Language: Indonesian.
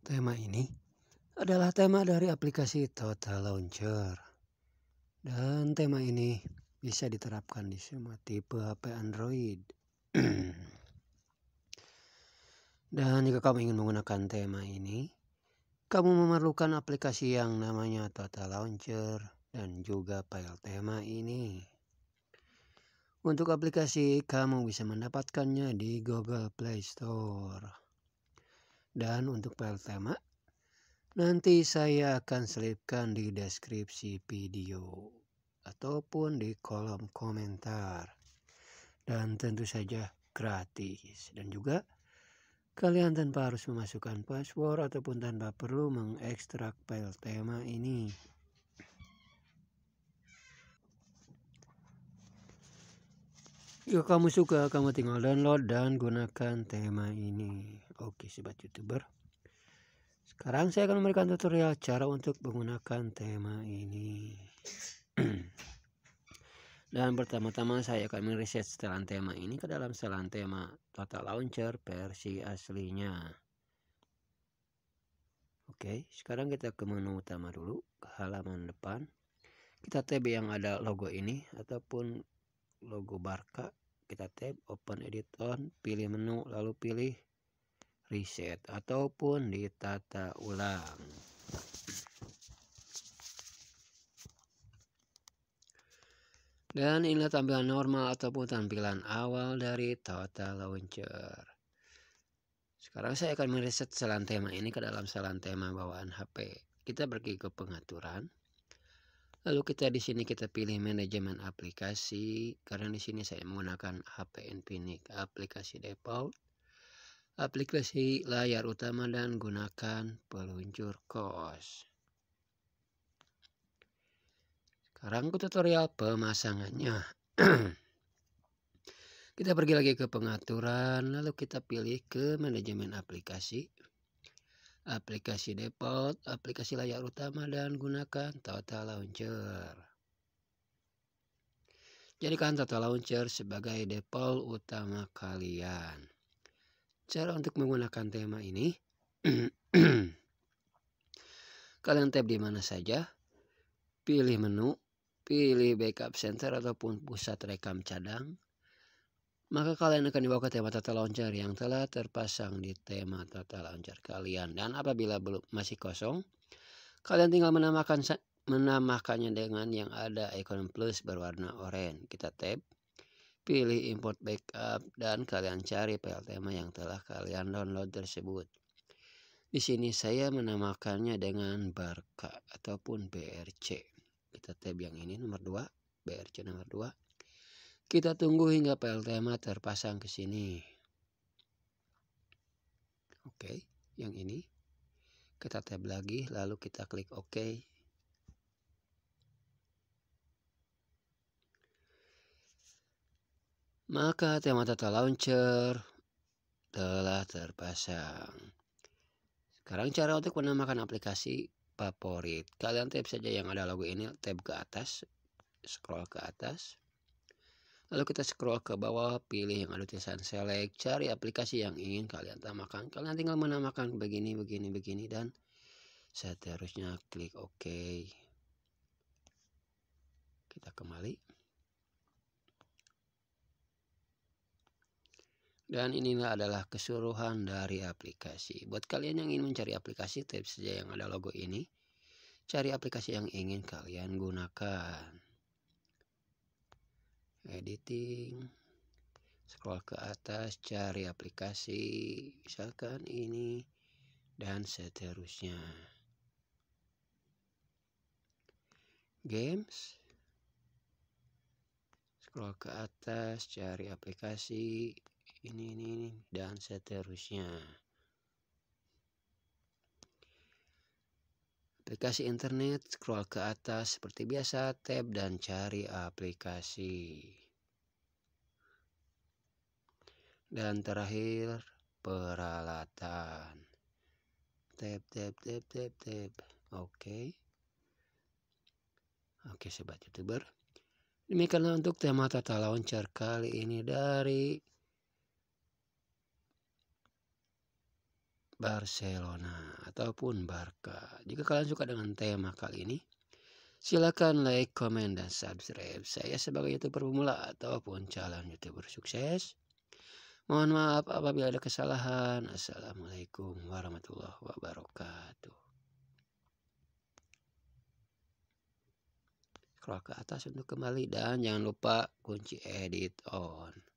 Tema ini adalah tema dari aplikasi Total Launcher. Dan tema ini bisa diterapkan di semua tipe HP Android. Dan jika kamu ingin menggunakan tema ini, kamu memerlukan aplikasi yang namanya Total Launcher dan juga file tema ini. Untuk aplikasi, kamu bisa mendapatkannya di Google Play Store. Dan untuk file tema, nanti saya akan selipkan di deskripsi video ataupun di kolom komentar. Dan tentu saja gratis. Dan juga kalian tanpa harus memasukkan password ataupun tanpa perlu mengekstrak file tema ini. Jika kamu suka, kamu tinggal download dan gunakan tema ini. Oke, sobat YouTuber. Sekarang saya akan memberikan tutorial cara untuk menggunakan tema ini. Dan pertama-tama saya akan mereset setelan tema ini ke dalam setelan tema Total Launcher versi aslinya. Oke, sekarang kita ke menu utama dulu, ke halaman depan. Kita tab yang ada logo ini ataupun logo Barca. Kita tab open edit on, pilih menu lalu pilih reset ataupun ditata ulang. Dan inilah tampilan normal ataupun tampilan awal dari Total Launcher. Sekarang saya akan mereset setelan tema ini ke dalam setelan tema bawaan HP. Kita pergi ke pengaturan. Lalu kita di sini kita pilih manajemen aplikasi, karena di sini saya menggunakan HP Infinix aplikasi default, aplikasi layar utama dan gunakan peluncur kos. Sekarang ke tutorial pemasangannya. Kita pergi lagi ke pengaturan, lalu kita pilih ke manajemen aplikasi, aplikasi default, aplikasi layar utama dan gunakan Total Launcher. Jadikan Total Launcher sebagai default utama kalian. Cara untuk menggunakan tema ini, kalian tab di mana saja, pilih menu, pilih backup center ataupun pusat rekam cadang. Maka kalian akan dibawa ke tema Total Launcher yang telah terpasang di tema Total Launcher kalian. Dan apabila belum masih kosong, kalian tinggal menambahkannya dengan yang ada ikon plus berwarna oranye. Kita tab, pilih import backup dan kalian cari file tema yang telah kalian download tersebut. Di sini saya menamakannya dengan Barca ataupun BRC. Kita tab yang ini nomor 2, BRC nomor 2. Kita tunggu hingga file tema terpasang ke sini. Oke, yang ini. Kita tab lagi lalu kita klik OK. Maka tema Total Launcher telah terpasang. Sekarang cara untuk menambahkan aplikasi favorit. Kalian tab saja yang ada logo ini, tab ke atas, scroll ke atas. Lalu kita scroll ke bawah, pilih yang ada tulisan select, cari aplikasi yang ingin kalian tambahkan. Kalian tinggal menambahkan begini, dan seterusnya klik OK. Kita kembali. Dan inilah adalah keseluruhan dari aplikasi. Buat kalian yang ingin mencari aplikasi, tab saja yang ada logo ini. Cari aplikasi yang ingin kalian gunakan. Editing. Scroll ke atas, cari aplikasi, misalkan ini, dan seterusnya. Games. Scroll ke atas, cari aplikasi, ini, dan seterusnya. Aplikasi internet, scroll ke atas seperti biasa, tab dan cari aplikasi. Dan terakhir, peralatan. Tab. Oke. Oke, sobat YouTuber. Demikianlah untuk tema Total Launcher kali ini dari Barcelona ataupun Barca. Jika kalian suka dengan tema kali ini, silakan like, komen, dan subscribe. Saya sebagai YouTuber pemula ataupun calon YouTuber sukses, mohon maaf apabila ada kesalahan. Assalamualaikum warahmatullahi wabarakatuh. Scroll ke atas untuk kembali dan jangan lupa kunci edit on.